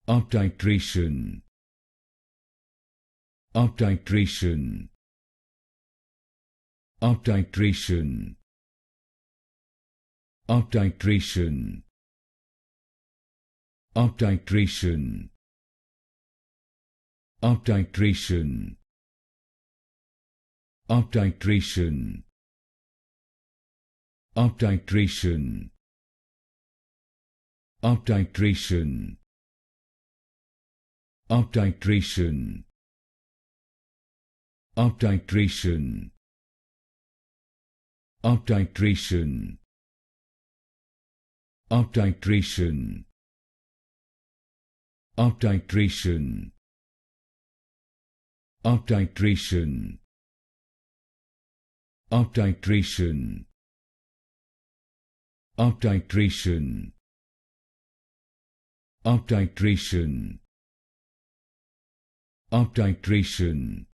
Uptitration. Uptitration. Uptitration. Uptitration. Uptitration. Uptitration. Uptitration. Uptitration. Uptitration. Uptitration. Uptitration. Uptitration. Uptitration. Uptitration. Uptitration. Uptitration. Uptitration. Uptitration. Uptitration.